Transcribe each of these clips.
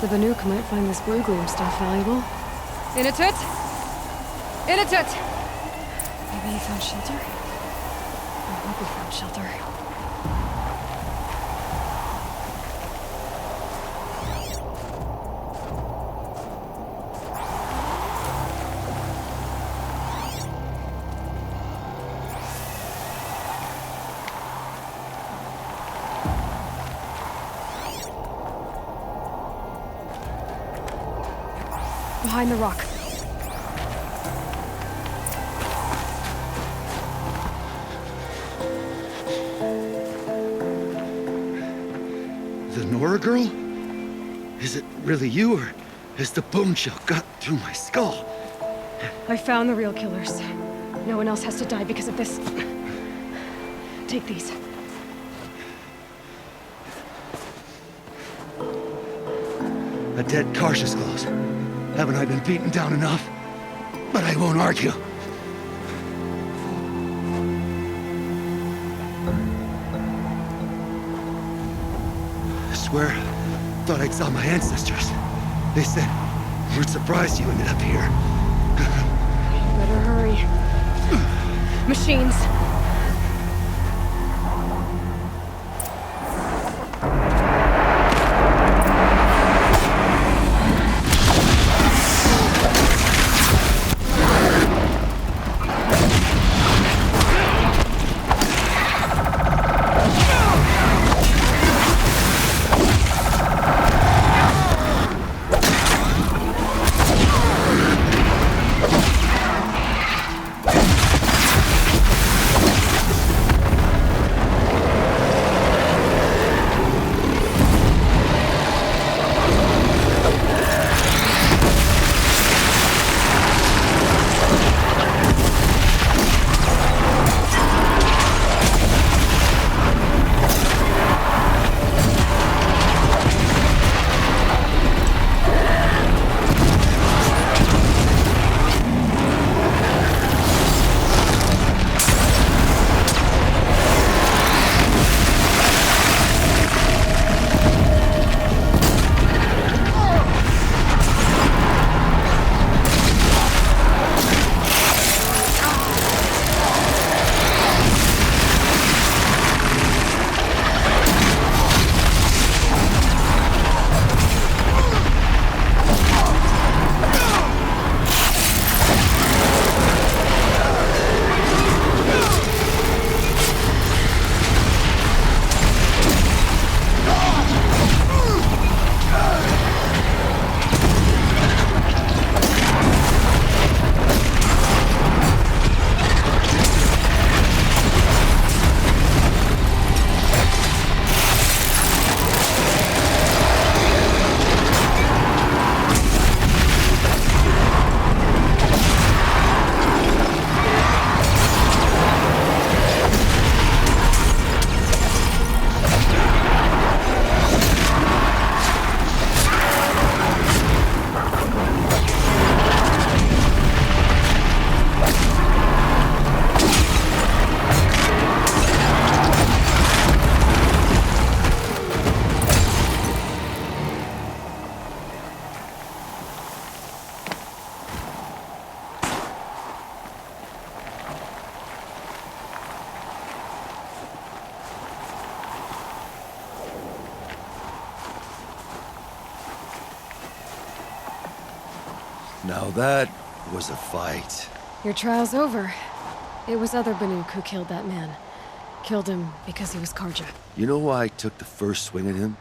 The Banuk might find this blue-gleam stuff valuable. In a toot! In a toot! Maybe he found shelter? I hope he found shelter. Behind the rock. The Nora girl? Is it really you, or has the bone shell got through my skull? I found the real killers. No one else has to die because of this. Take these. A dead Karsh's clothes. Haven't I been beaten down enough? But I won't argue. I swear, thought I saw my ancestors. They said, we're surprised you ended up here. Better hurry. Machines. Now that was a fight. Your trial's over. It was other Banuk who killed that man. Killed him because he was Karja. You know why I took the first swing at him?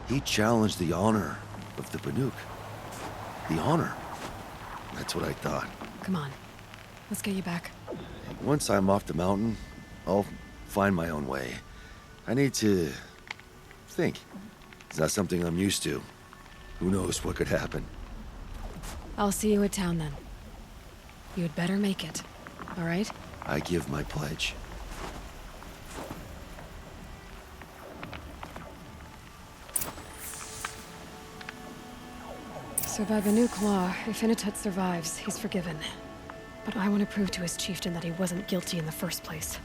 He challenged the honor of the Banuk. The honor. That's what I thought. Come on. Let's get you back. Once I'm off the mountain, I'll find my own way. I need to think. It's not something I'm used to. Who knows what could happen? I'll see you at town then. You had better make it, all right? I give my pledge. So by Banuk law, if Inatut survives, he's forgiven. But I want to prove to his chieftain that he wasn't guilty in the first place.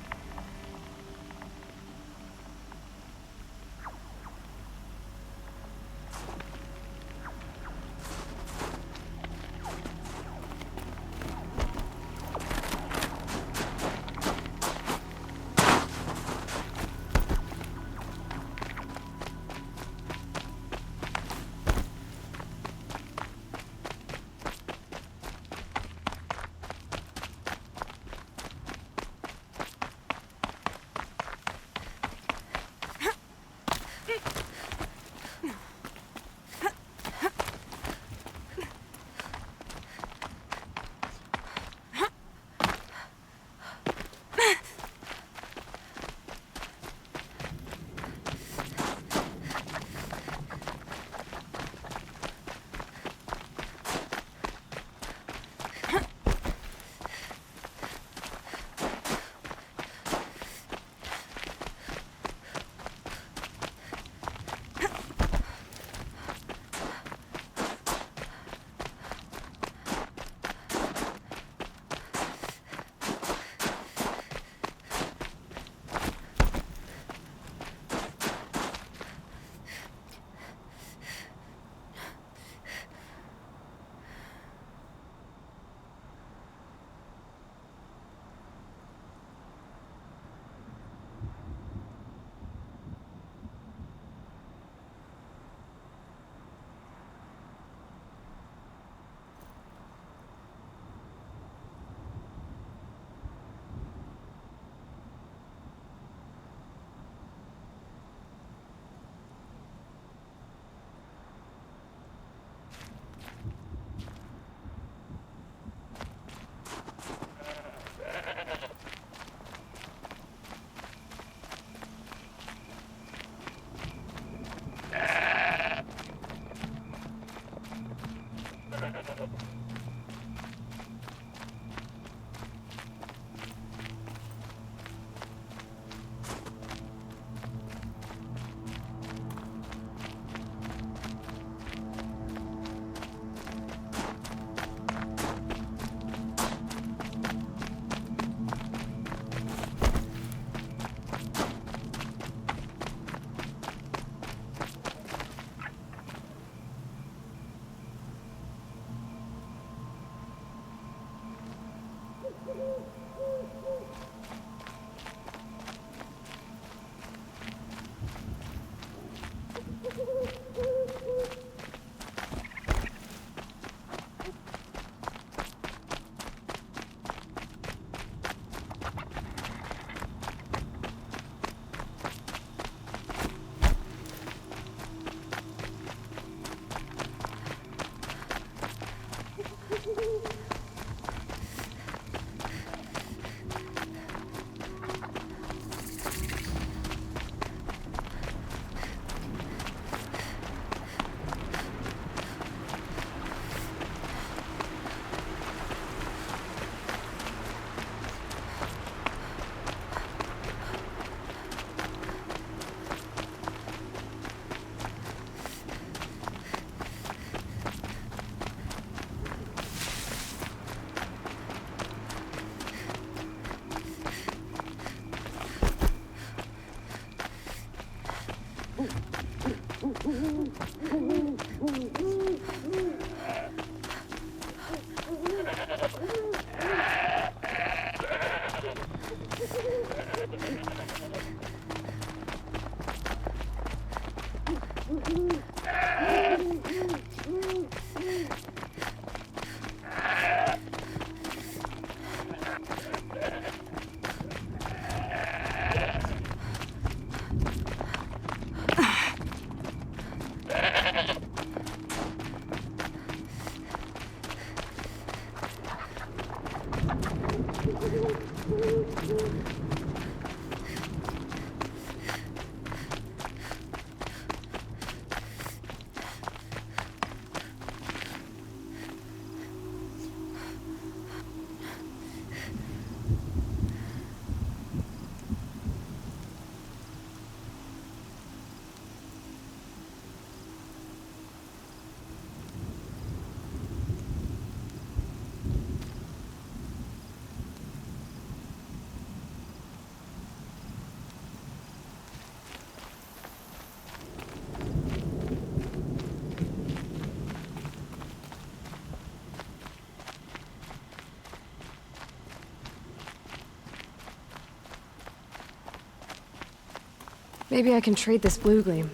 Maybe I can trade this blue gleam.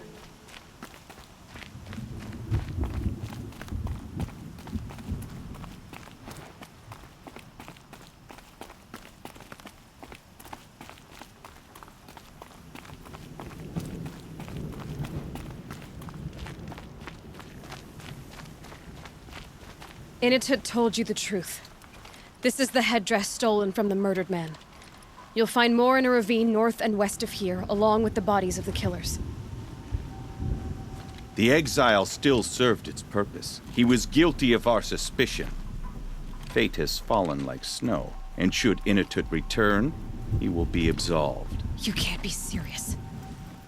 Initut told you the truth. This is the headdress stolen from the murdered man. You'll find more in a ravine north and west of here, along with the bodies of the killers. The exile still served its purpose. He was guilty of our suspicion. Fate has fallen like snow, and should Initut return, he will be absolved. You can't be serious.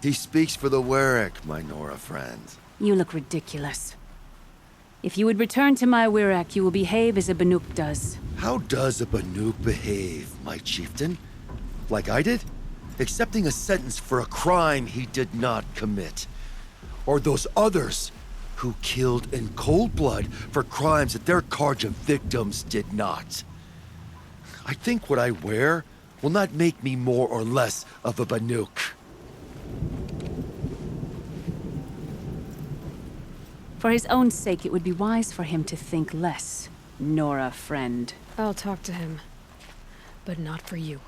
He speaks for the Werek, my Nora friend. You look ridiculous. If you would return to my Wirrak, you will behave as a Banuk does. How does a Banuk behave, my chieftain? Like I did? Accepting a sentence for a crime he did not commit. Or those others who killed in cold blood for crimes that their Karja victims did not. I think what I wear will not make me more or less of a Banuk. For his own sake, it would be wise for him to think less. Nora, friend. I'll talk to him. But not for you.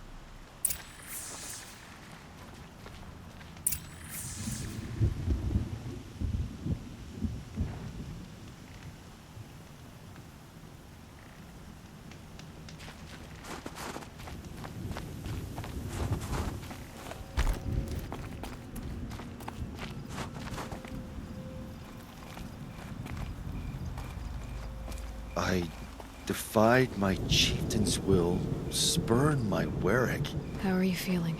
I defied my chieftain's will, spurned my Werek, How are you feeling?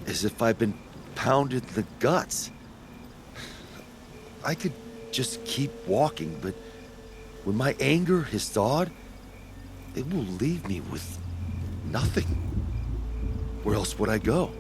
as if I'd been pounded in the guts. I could just keep walking, but when my anger has thawed, it will leave me with nothing. Where else would I go?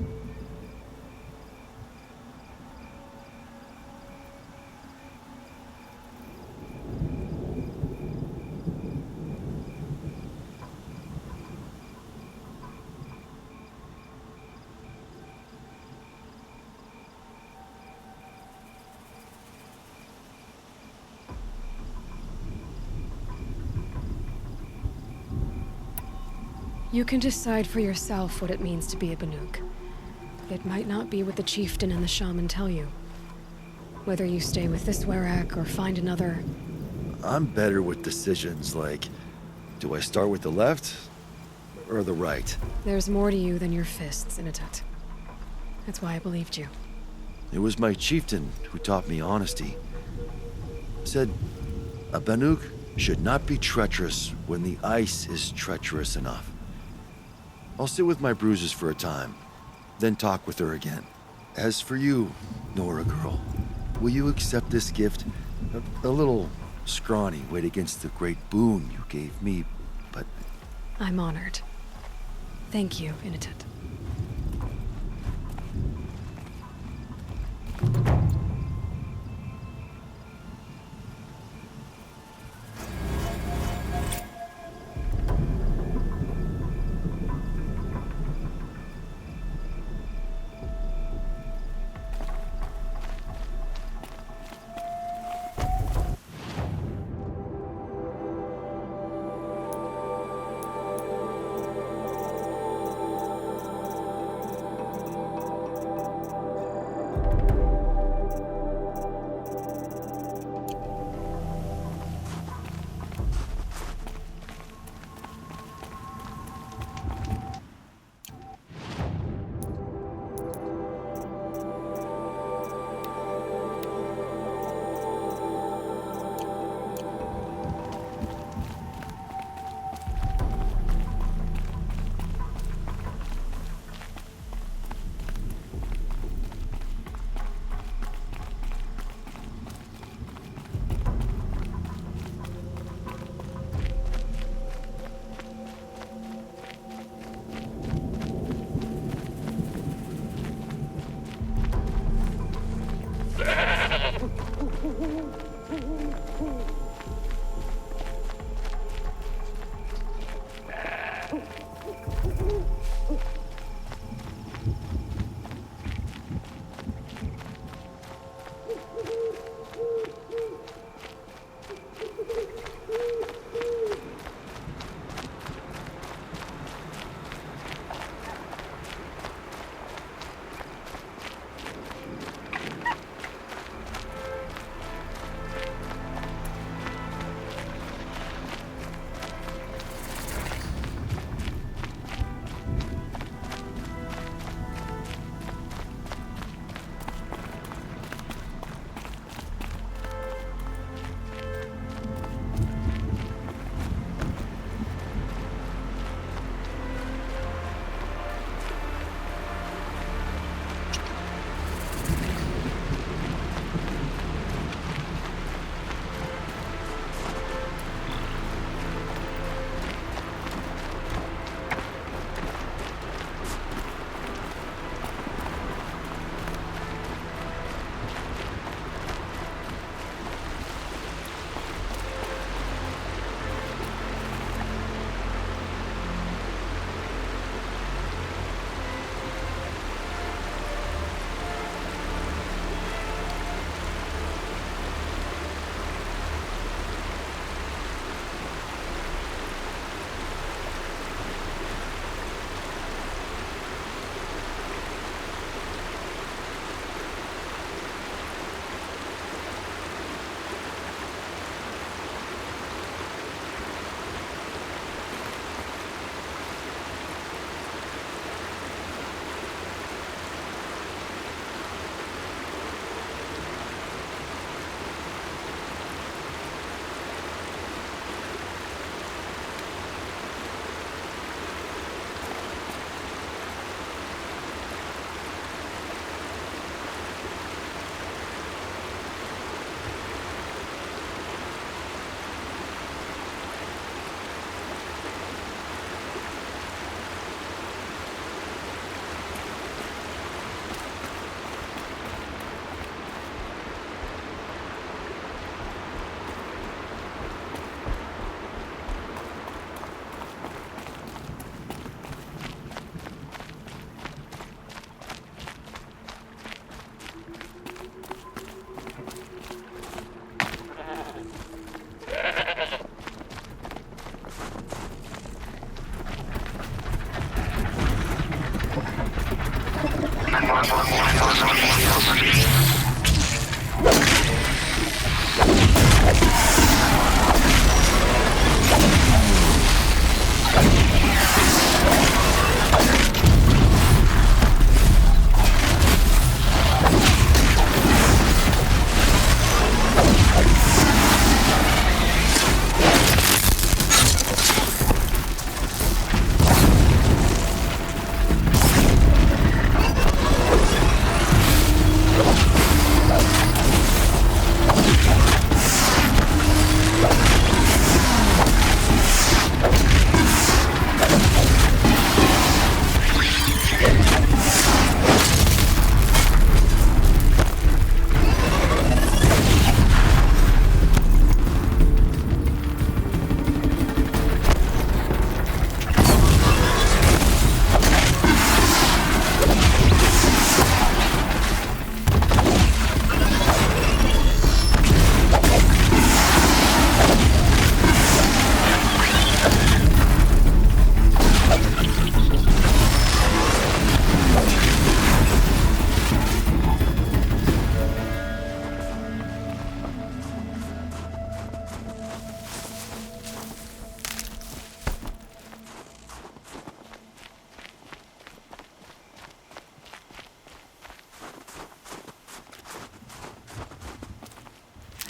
You can decide for yourself what it means to be a Banuk. It might not be what the chieftain and the shaman tell you. Whether you stay with this Werak or find another... I'm better with decisions like, do I start with the left or the right? There's more to you than your fists, Inatut. That's why I believed you. It was my chieftain who taught me honesty. Said, a Banuk should not be treacherous when the ice is treacherous enough. I'll sit with my bruises for a time, then talk with her again. As for you, Nora girl, will you accept this gift? A little scrawny weighed against the great boon you gave me, but... I'm honored. Thank you, Inatut.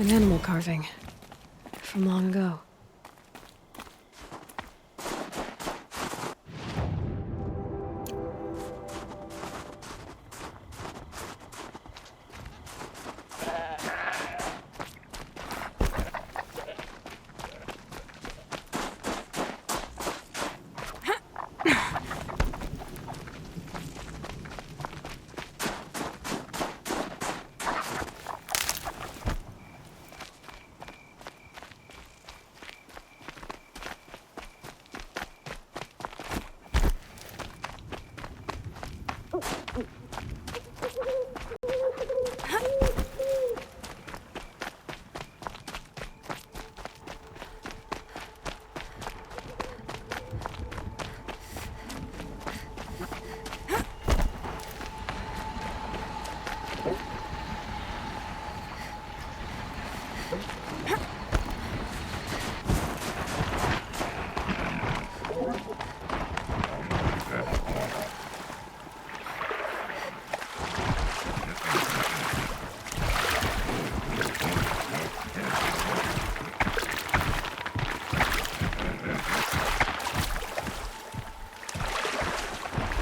An animal carving. From long ago.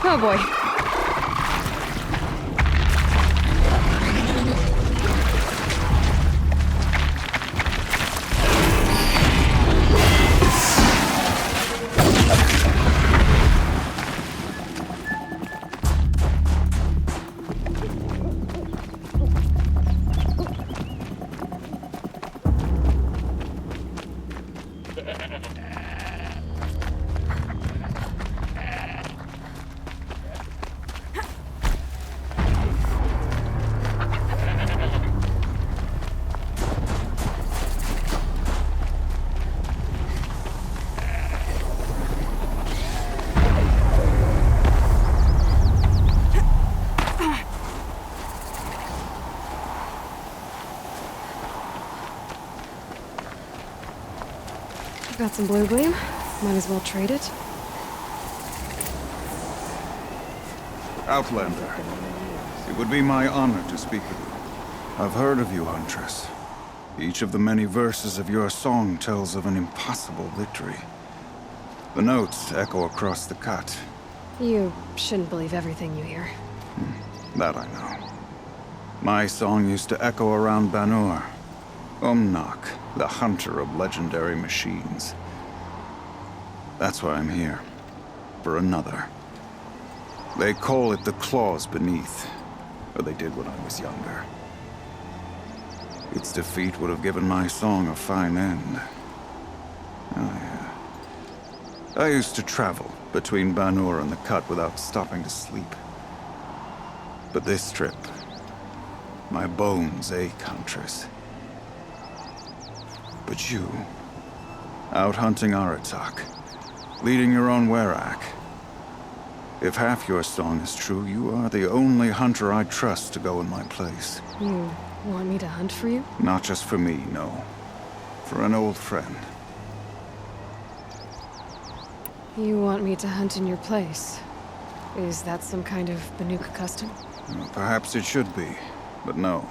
Oh boy. Got some blue gleam. Might as well trade it. Outlander, it would be my honor to speak with you. I've heard of you, Huntress. Each of the many verses of your song tells of an impossible victory. The notes echo across the cut. You shouldn't believe everything you hear. That I know. My song used to echo around Banur. Umnak, the hunter of legendary machines. That's why I'm here. For another. They call it the claws beneath. Or they did when I was younger. Its defeat would have given my song a fine end. Oh, yeah. I used to travel between Banur and the Cut without stopping to sleep. But this trip, my bones ache, Huntress. But you, out hunting Aratak, leading your own Werak. If half your song is true, you are the only hunter I trust to go in my place. You want me to hunt for you? Not just for me, no. For an old friend. You want me to hunt in your place? Is that some kind of Banuk custom? Well, perhaps it should be, but no.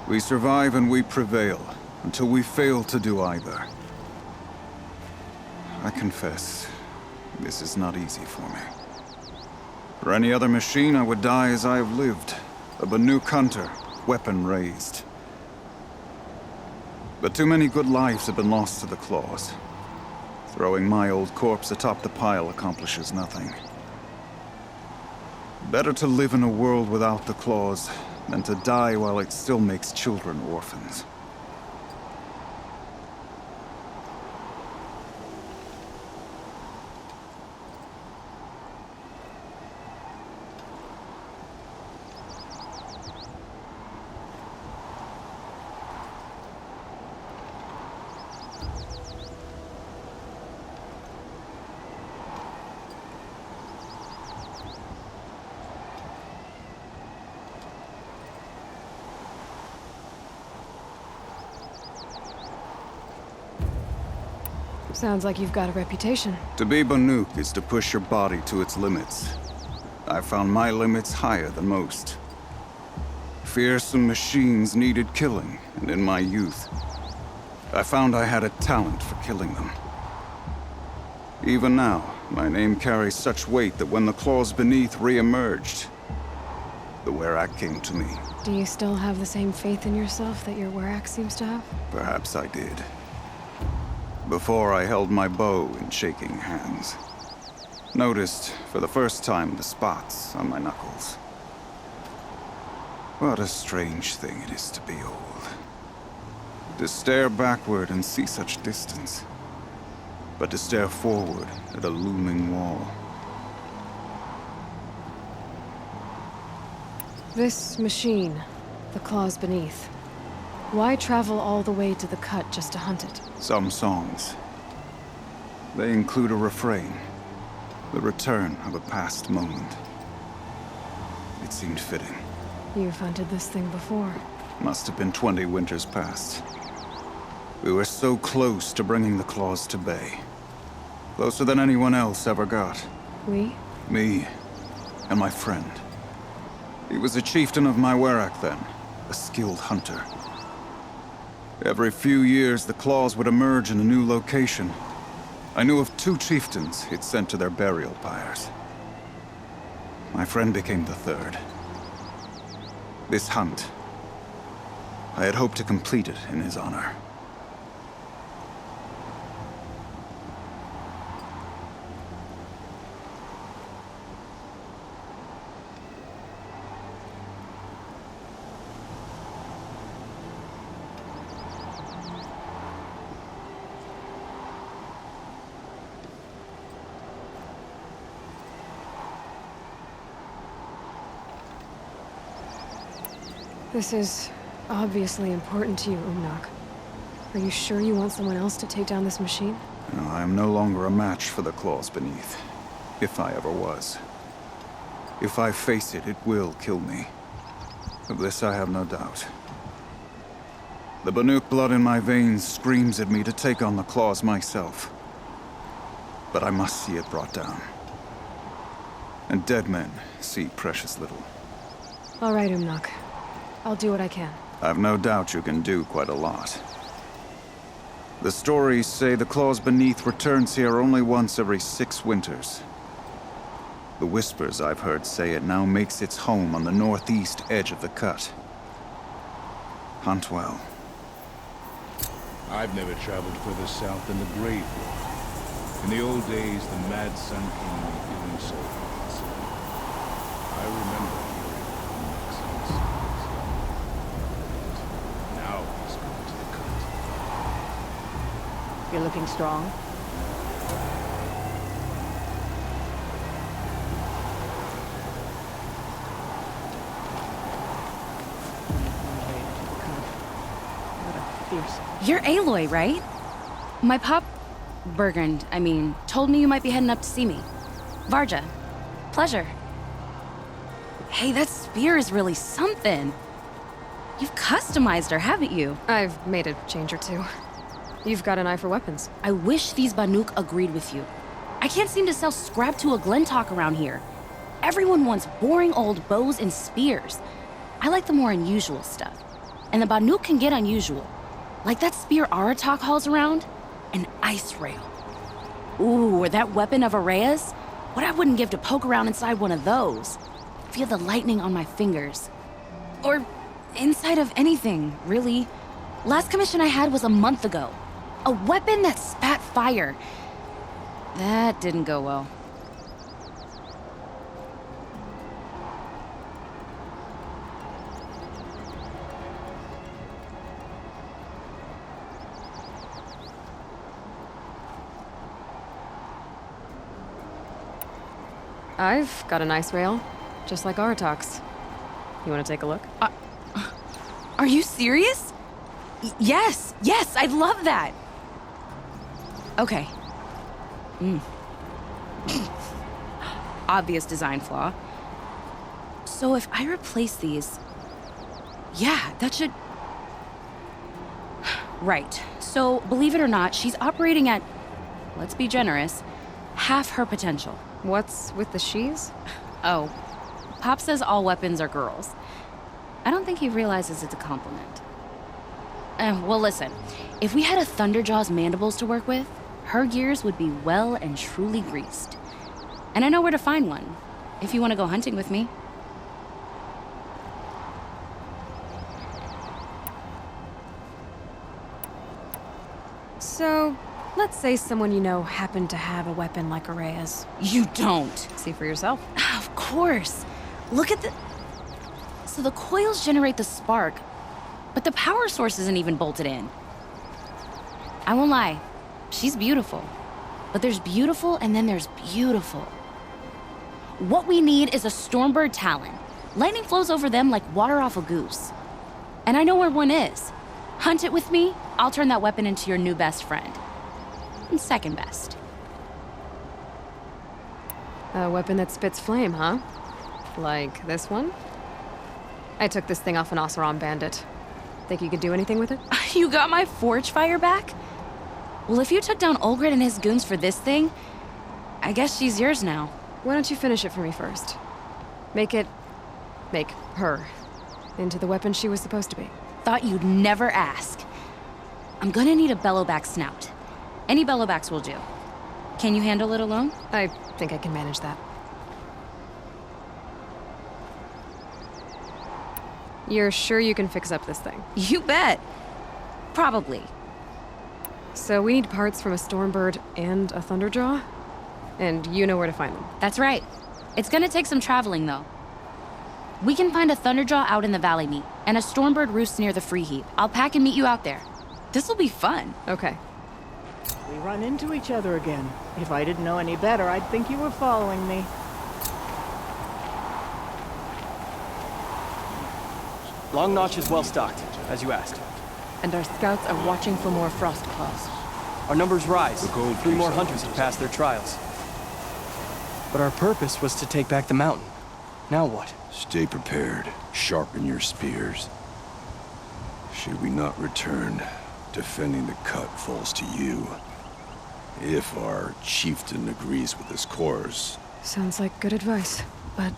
We survive and we prevail, until we fail to do either. I confess, this is not easy for me. For any other machine, I would die as I have lived. A Banuk hunter, weapon raised. But too many good lives have been lost to the claws. Throwing my old corpse atop the pile accomplishes nothing. Better to live in a world without the claws than to die while it still makes children orphans. Sounds like you've got a reputation. To be Banuk is to push your body to its limits. I found my limits higher than most. Fearsome machines needed killing, and in my youth, I found I had a talent for killing them. Even now, my name carries such weight that when the claws beneath re-emerged, the Werak came to me. Do you still have the same faith in yourself that your Werak seems to have? Perhaps I did. Before I held my bow in shaking hands. Noticed, for the first time, the spots on my knuckles. What a strange thing it is to be old. To stare backward and see such distance. But to stare forward at a looming wall. This machine, the claws beneath. Why travel all the way to the cut just to hunt it? Some songs. They include a refrain. The return of a past moment. It seemed fitting. You've hunted this thing before. Must have been 20 winters past. We were so close to bringing the claws to bay. Closer than anyone else ever got. We? Me and my friend. He was a chieftain of my Werak then, a skilled hunter. Every few years, the claws would emerge in a new location. I knew of 2 chieftains he'd sent to their burial pyres. My friend became the 3rd. This hunt, I had hoped to complete it in his honor. This is obviously important to you, Umnak. Are you sure you want someone else to take down this machine? No, I am no longer a match for the claws beneath. If I ever was. If I face it, it will kill me. Of this I have no doubt. The Banuk blood in my veins screams at me to take on the claws myself. But I must see it brought down. And dead men see precious little. All right, Umnak. I'll do what I can. I've no doubt you can do quite a lot. The stories say the claws beneath returns here only once every 6 winters. The whispers I've heard say it now makes its home on the northeast edge of the cut. Hunt well. I've never traveled further south than the Grave War. In the old days, the Mad Sun King made doing so impossible. I remember hearing Umnak's stories. Now he's going to the cut. You're looking strong. You're Aloy, right? My pop... Bergund, I mean, told me you might be heading up to see me. Varja. Pleasure. Hey, that spear is really something. You've customized her, haven't you? I've made a change or two. You've got an eye for weapons. I wish these Banuk agreed with you. I can't seem to sell scrap to a Glentalk around here. Everyone wants boring old bows and spears. I like the more unusual stuff. And the Banuk can get unusual. Like that spear Aratak hauls around, an ice rail. Ooh, or that weapon of Araya's? What I wouldn't give to poke around inside one of those. Feel the lightning on my fingers. Or inside of anything, really. Last commission I had was a month ago. A weapon that spat fire. That didn't go well. I've got an ice rail, just like Aratak's. You want to take a look? Are you serious? Yes, I'd love that. Okay. Obvious design flaw. So if I replace these... Yeah, that should... Right. So, believe it or not, she's operating at, let's be generous, half her potential. What's with the she's? Oh, Pop says all weapons are girls. I don't think he realizes it's a compliment. Well, listen. If we had a Thunderjaw's mandibles to work with, her gears would be well and truly greased. And I know where to find one, if you want to go hunting with me. So, let's say someone you know happened to have a weapon like Araya's. You don't. See for yourself. Of course. Look at the... So the coils generate the spark, but the power source isn't even bolted in. I won't lie. She's beautiful. But there's beautiful and then there's beautiful. What we need is a Stormbird Talon. Lightning flows over them like water off a goose. And I know where one is. Hunt it with me, I'll turn that weapon into your new best friend. And second best. A weapon that spits flame, huh? Like this one? I took this thing off an Oseram bandit. Think you could do anything with it? You got my forge fire back? Well, if you took down Olgrid and his goons for this thing, I guess she's yours now. Why don't you finish it for me first? Make her into the weapon she was supposed to be. Thought you'd never ask. I'm gonna need a bellowback snout. Any bellowbacks will do. Can you handle it alone? I think I can manage that. You're sure you can fix up this thing? You bet. Probably. So we need parts from a Stormbird and a Thunderjaw? And you know where to find them. That's right. It's gonna take some traveling, though. We can find a Thunderjaw out in the Valley Meet, and a Stormbird roost near the Free Heap. I'll pack and meet you out there. This'll be fun. Okay. We run into each other again. If I didn't know any better, I'd think you were following me. Long Notch is well stocked, as you asked. And our scouts are watching for more frost claws. Our numbers rise. The cold 3 more keeps hunters have passed their trials. But our purpose was to take back the mountain. Now what? Stay prepared. Sharpen your spears. Should we not return, defending the cut falls to you. If our chieftain agrees with this course. Sounds like good advice, but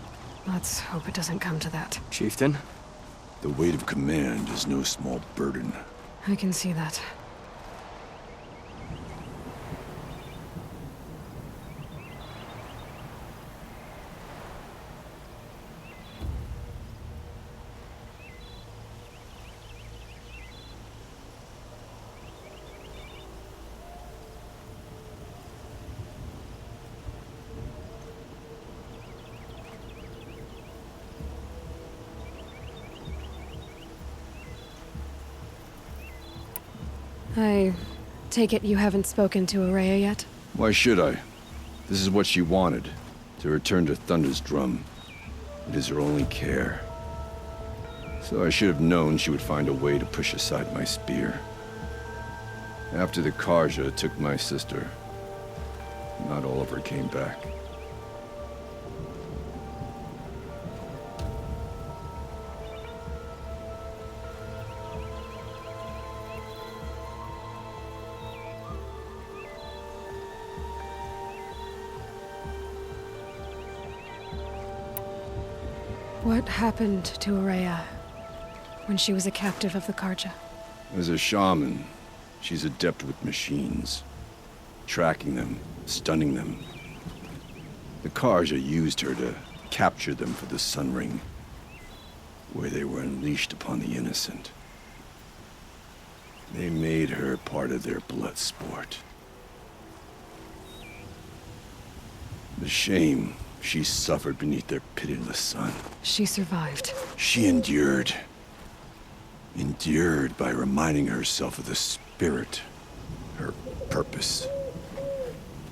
let's hope it doesn't come to that. Chieftain? The weight of command is no small burden. I can see that. I take it you haven't spoken to Araya yet? Why should I? This is what she wanted, to return to Thunder's drum. It is her only care. So I should have known she would find a way to push aside my spear. After the Karja took my sister, not all of her came back. What happened to Araya when she was a captive of the Karja? As a shaman, she's adept with machines. Tracking them, stunning them. The Karja used her to capture them for the Sun Ring, where they were unleashed upon the innocent. They made her part of their blood sport. The shame she suffered beneath their pitiless sun. She survived. She endured. Endured by reminding herself of the spirit, her purpose.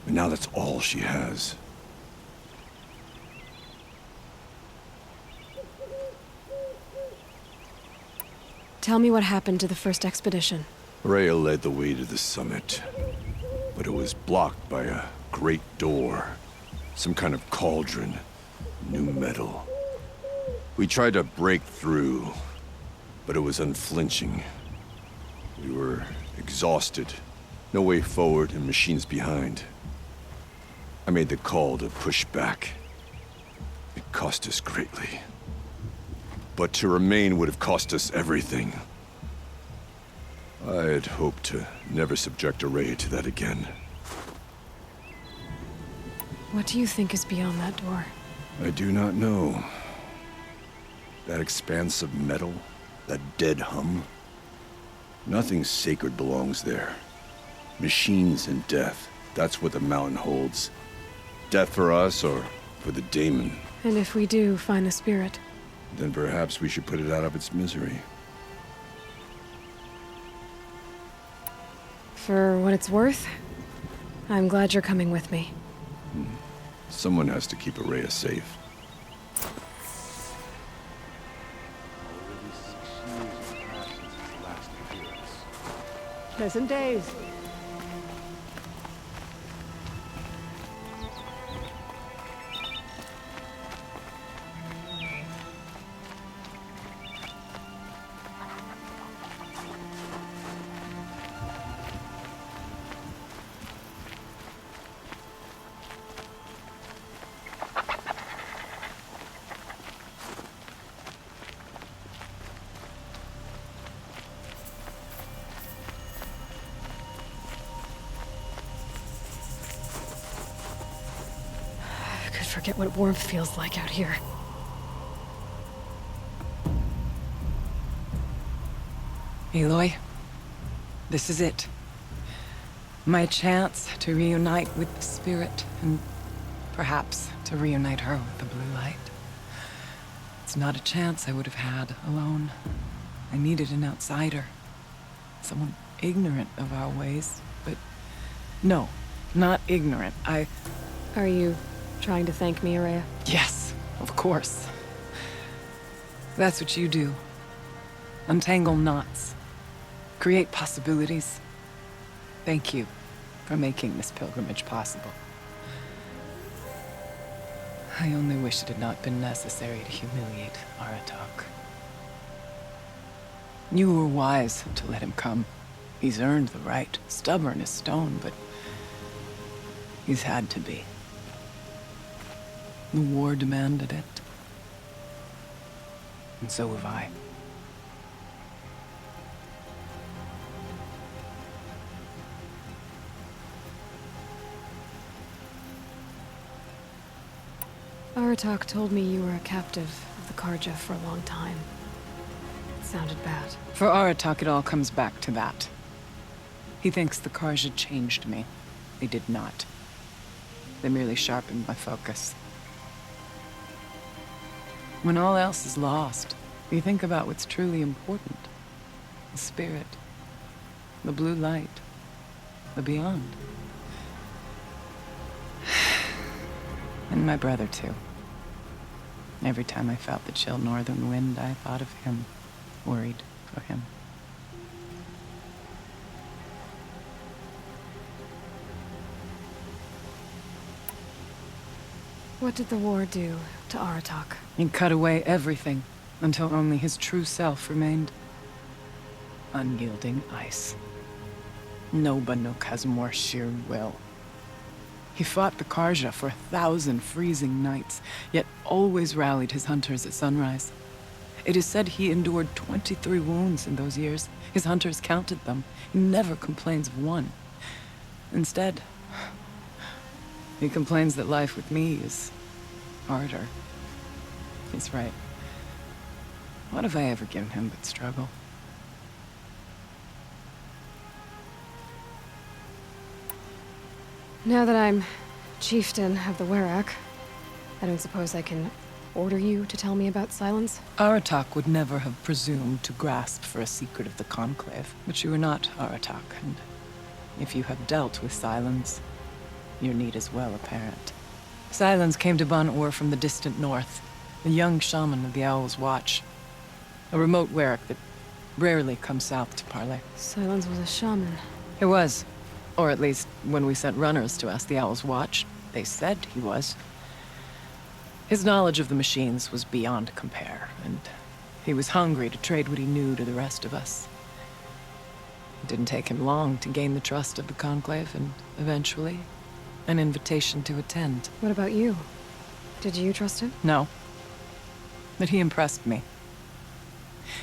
And now that's all she has. Tell me what happened to the first expedition. Rhea led the way to the summit, but it was blocked by a great door. Some kind of cauldron, new metal. We tried to break through, but it was unflinching. We were exhausted, no way forward and machines behind. I made the call to push back. It cost us greatly. But to remain would have cost us everything. I had hoped to never subject Araya to that again. What do you think is beyond that door? I do not know. That expanse of metal, that dead hum. Nothing sacred belongs there. Machines and death, that's what the mountain holds. Death for us or for the daemon. And if we do find the spirit? Then perhaps we should put it out of its misery. For what it's worth, I'm glad you're coming with me. Someone has to keep Araya safe. Already 6 years have passed since his last appearance. Pleasant days. Forget what warmth feels like out here. Aloy, this is it. My chance to reunite with the spirit, and perhaps to reunite her with the blue light. It's not a chance I would have had alone. I needed an outsider. Someone ignorant of our ways, but no, not ignorant. Are you trying to thank me, Araya? Yes, of course. That's what you do. Untangle knots. Create possibilities. Thank you for making this pilgrimage possible. I only wish it had not been necessary to humiliate Aratak. You were wise to let him come. He's earned the right. Stubborn as stone, but he's had to be. The war demanded it. And so have I. Aratak told me you were a captive of the Karja for a long time. It sounded bad. For Aratak, it all comes back to that. He thinks the Karja changed me. They did not. They merely sharpened my focus. When all else is lost, you think about what's truly important. The spirit, the blue light, the beyond. And my brother, too. Every time I felt the chill northern wind, I thought of him, worried for him. What did the war do to Aratak? He cut away everything, until only his true self remained. Unyielding ice. No Banuk has more sheer will. He fought the Karja for 1,000 freezing nights, yet always rallied his hunters at sunrise. It is said he endured 23 wounds in those years. His hunters counted them. He never complains of one. Instead, he complains that life with me is harder. He's right. What have I ever given him but struggle? Now that I'm chieftain of the Werak, I don't suppose I can order you to tell me about Silence? Aratak would never have presumed to grasp for a secret of the Conclave. But you are not Aratak, and if you have dealt with Silence, your need is well apparent. Silence came to Ban-Ur from the distant north, a young shaman of the Owl's Watch. A remote Werak that rarely comes south to parley. Silence was a shaman. He was. Or at least, when we sent runners to ask the Owl's Watch, they said he was. His knowledge of the machines was beyond compare, and he was hungry to trade what he knew to the rest of us. It didn't take him long to gain the trust of the Conclave, and eventually, an invitation to attend. What about you? Did you trust him? No. But he impressed me.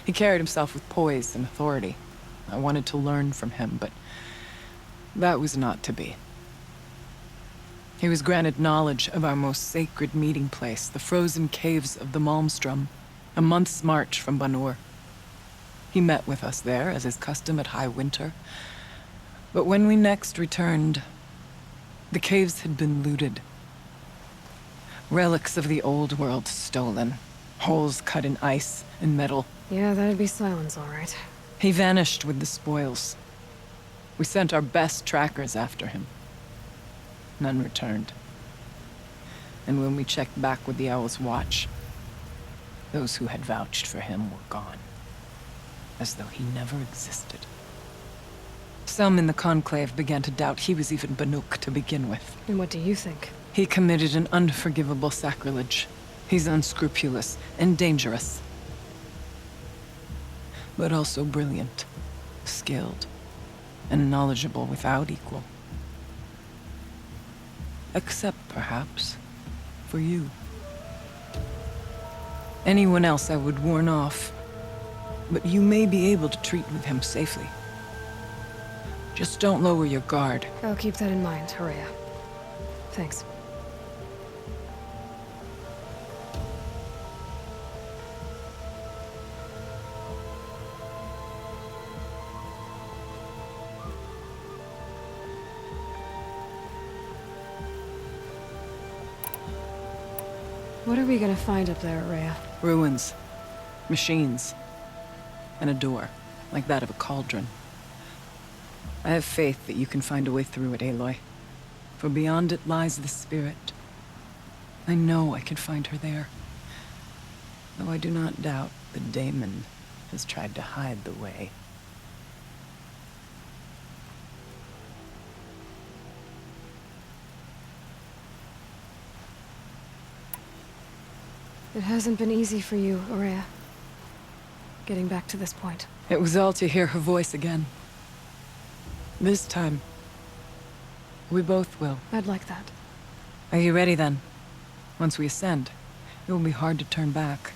He carried himself with poise and authority. I wanted to learn from him, but that was not to be. He was granted knowledge of our most sacred meeting place, the frozen caves of the Malmstrom, a month's march from Ban-Ur. He met with us there, as is custom at high winter. But when we next returned, the caves had been looted. Relics of the old world stolen. Holes cut in ice and metal. Yeah, that'd be Silence, all right. He vanished with the spoils. We sent our best trackers after him. None returned. And when we checked back with the Owl's Watch, those who had vouched for him were gone. As though he never existed. Some in the Conclave began to doubt he was even Banuk to begin with. And what do you think? He committed an unforgivable sacrilege. He's unscrupulous and dangerous. But also brilliant, skilled, and knowledgeable without equal. Except, perhaps, for you. Anyone else I would warn off, but you may be able to treat with him safely. Just don't lower your guard. I'll keep that in mind, Horea. Thanks. What are we gonna find up there, Horea? Ruins. Machines. And a door, like that of a cauldron. I have faith that you can find a way through it, Aloy. For beyond it lies the spirit. I know I can find her there. Though I do not doubt that Daemon has tried to hide the way. It hasn't been easy for you, Horea. Getting back to this point. It was all to hear her voice again. This time, we both will. I'd like that. Are you ready then? Once we ascend, it will be hard to turn back.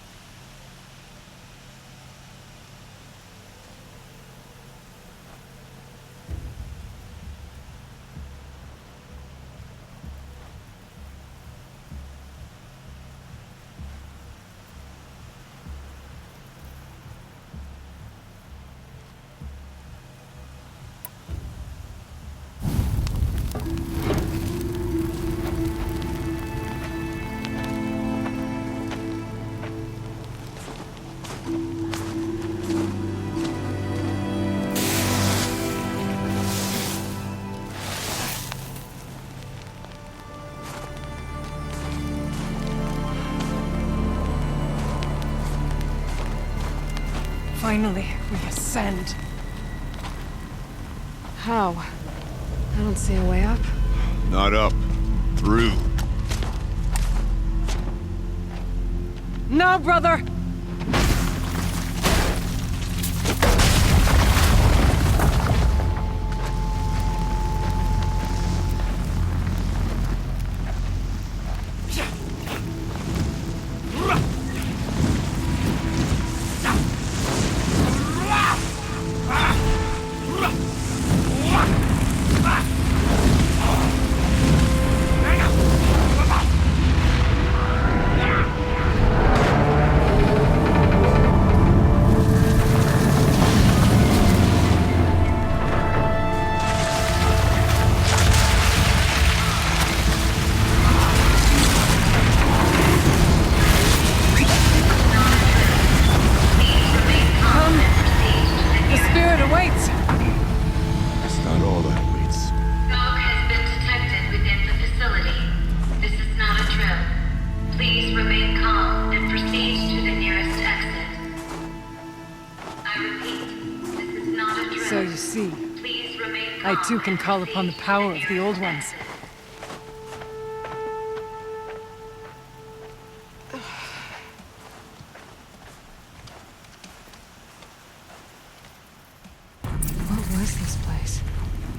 Finally, we ascend. How? I don't see a way up. Not up. Through. No, brother! I too can call upon the power of the old ones. What was this place?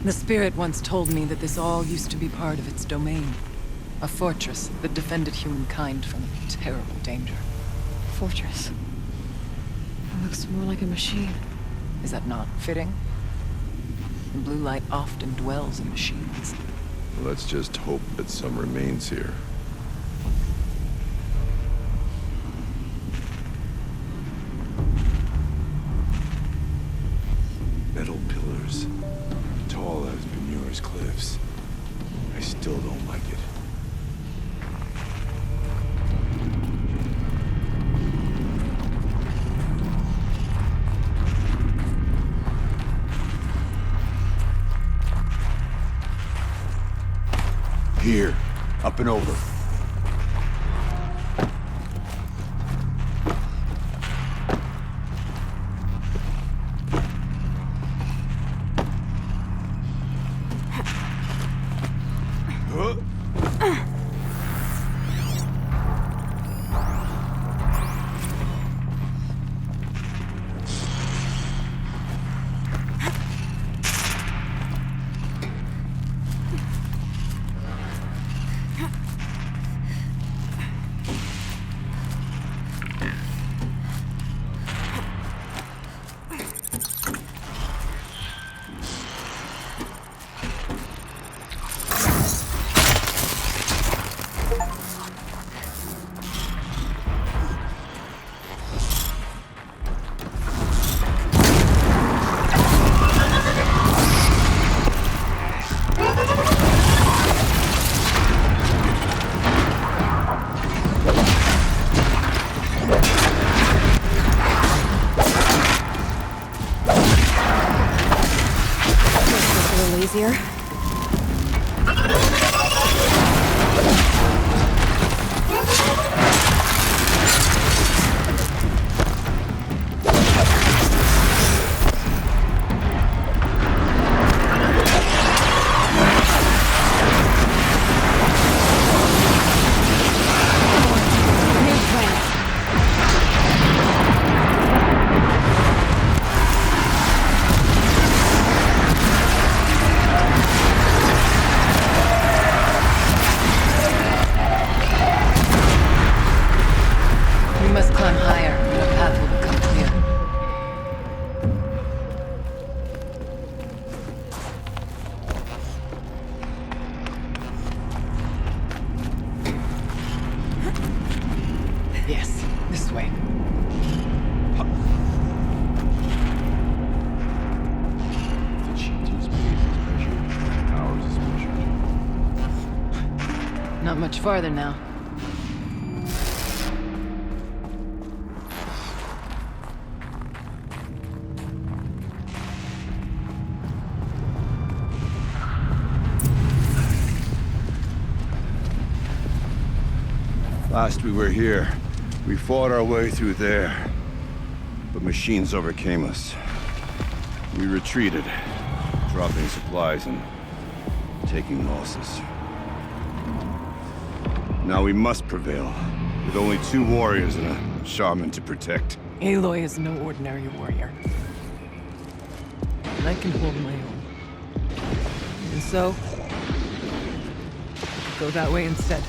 The spirit once told me that this all used to be part of its domain. A fortress that defended humankind from terrible danger. Fortress. It looks more like a machine. Is that not fitting? The blue light often dwells in machines. Let's just hope that some remains here. Metal pillars, tall as Benure's cliffs. I still don't like it. Here, up and over. Easier. Yes, this way. The cheater's pace is measured. Ours is measured. Not much farther now. Last we were here, we fought our way through there. But machines overcame us. We retreated, dropping supplies and taking losses. Now we must prevail, with only 2 warriors and a shaman to protect. Aloy is no ordinary warrior. And I can hold my own. And so, we could go that way instead.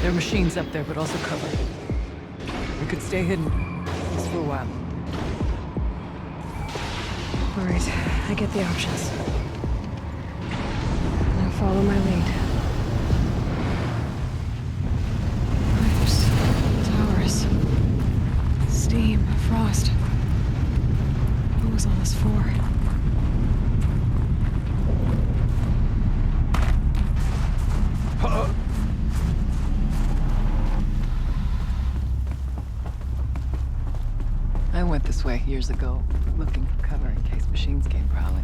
There are machines up there, but also cover. We could stay hidden, at least for a while. All right, I get the options. Now follow my lead. Pipes, towers, steam, frost. What was all this for? I went this way years ago, looking for cover in case machines came prowling.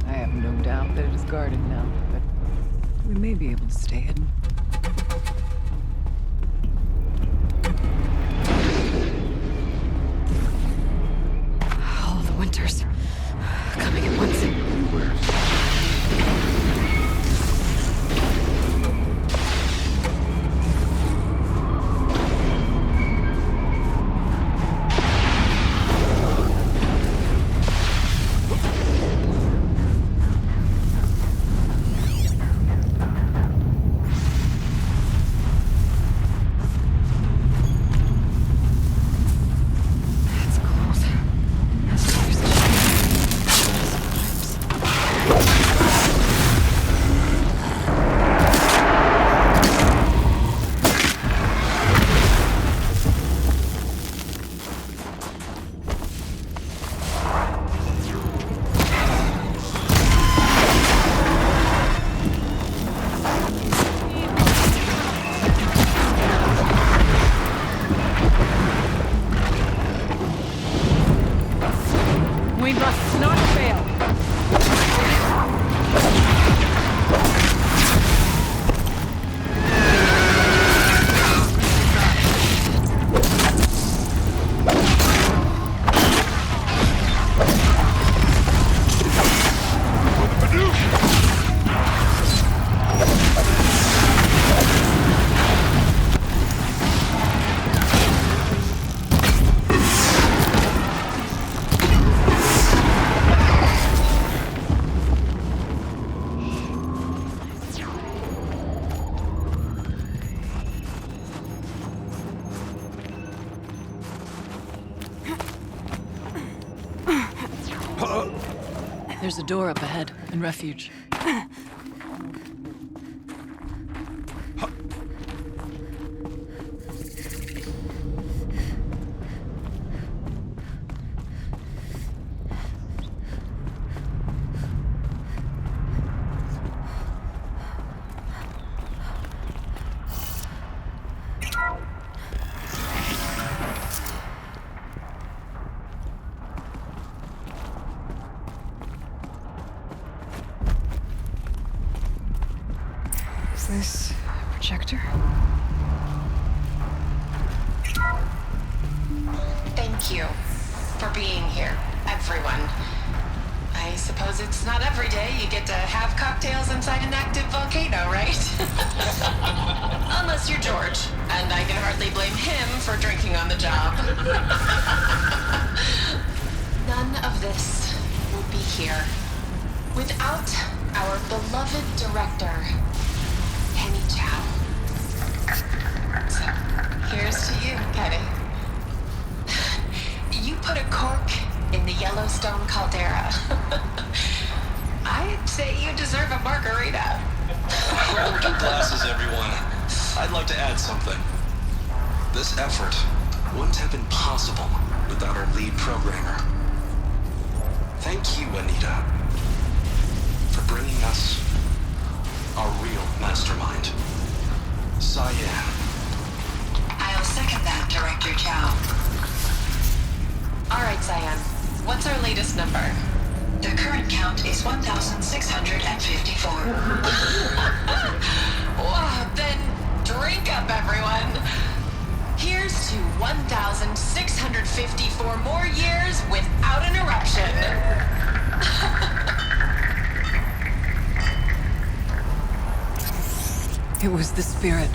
I have no doubt that it is guarded now, but we may be able to stay hidden. All the winters coming at once. There's a door up ahead, in refuge. Is this a projector? Thank you for being here, everyone. I suppose it's not every day you get to have cocktails inside an active volcano, right? Unless you're George, and I can hardly blame him for drinking on the job. None of this would be here without our beloved director, Penny Chow. So, here's to you, Penny. You put a cork in the Yellowstone caldera. I'd say you deserve a margarita. Hold your glasses, everyone. I'd like to add something. This effort wouldn't have been possible without our lead programmer. Thank you, Anita, for bringing us our real mastermind, Cyan. I'll second that, Director Chow. All right, Cyan. What's our latest number? The current count is 1,654. Wow, then drink up, everyone. Here's to 1,654 more years without interruption. It was the spirit.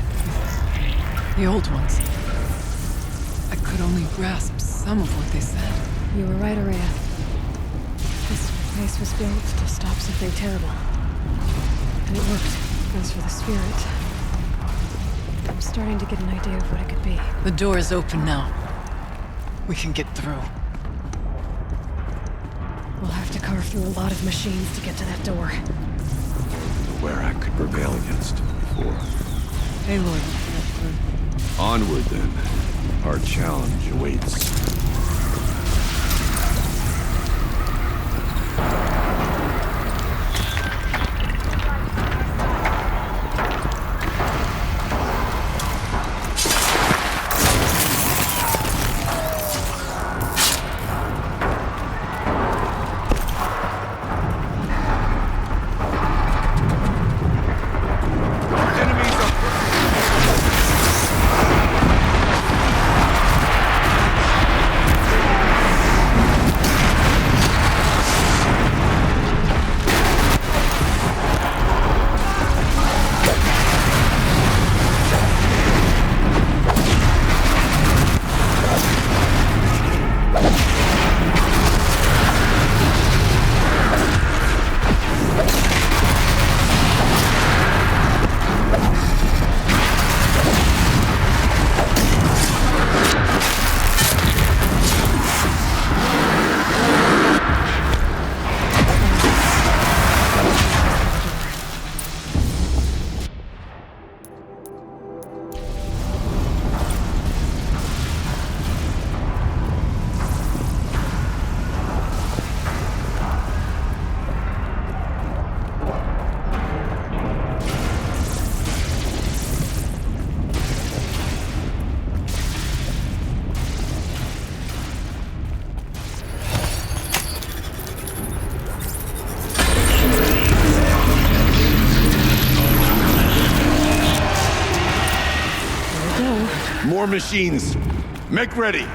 The old ones. I could only grasp some of what they said. You were right, Araya. This place was built to stop something terrible. And it worked. As for the spirit, I'm starting to get an idea of what it could be. The door is open now. We can get through. We'll have to carve through a lot of machines to get to that door. Where I could prevail against before. Aloy. Onward, then. Our challenge awaits. More machines. Make ready.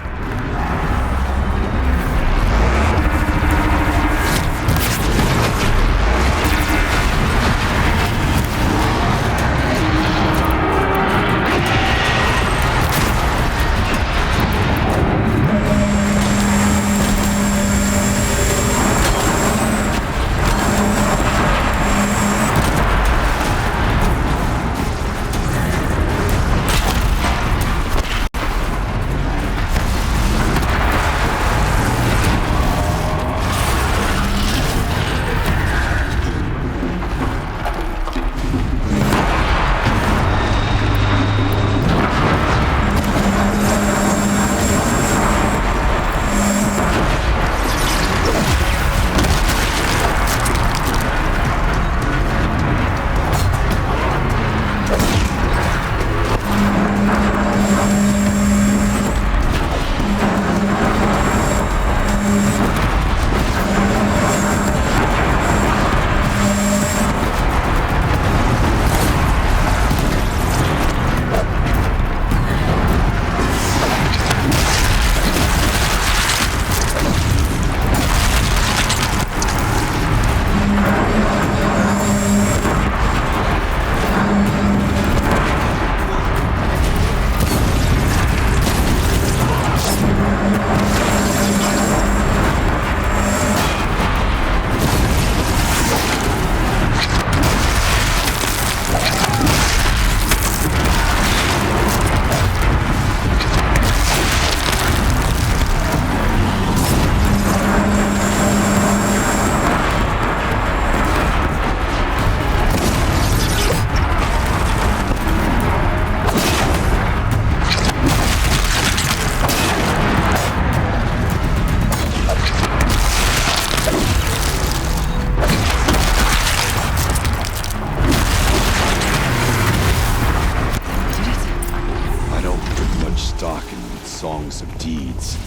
songs of deeds,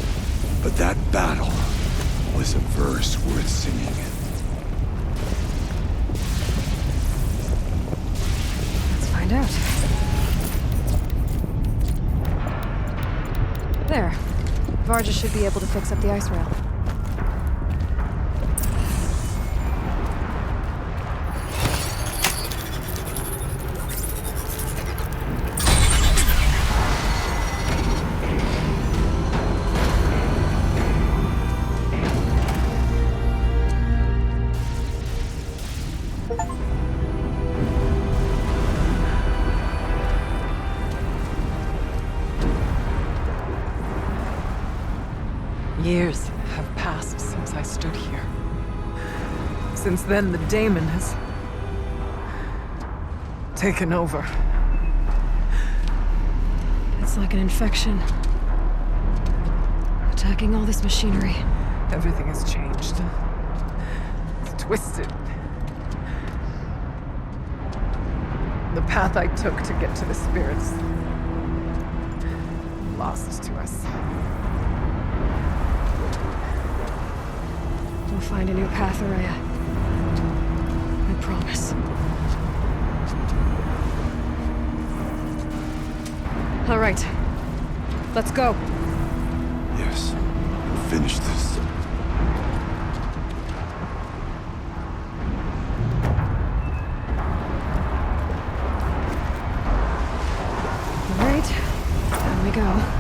but that battle was a verse worth singing. Let's find out. There. Varja should be able to fix up the ice rail. Years have passed since I stood here. Since then, the daemon has taken over. It's like an infection. Attacking all this machinery. Everything has changed. It's twisted. The path I took to get to the spirits, lost to us. We'll find a new path, Araya. I promise. All right. Let's go. Yes, finish this. All right. Down we go.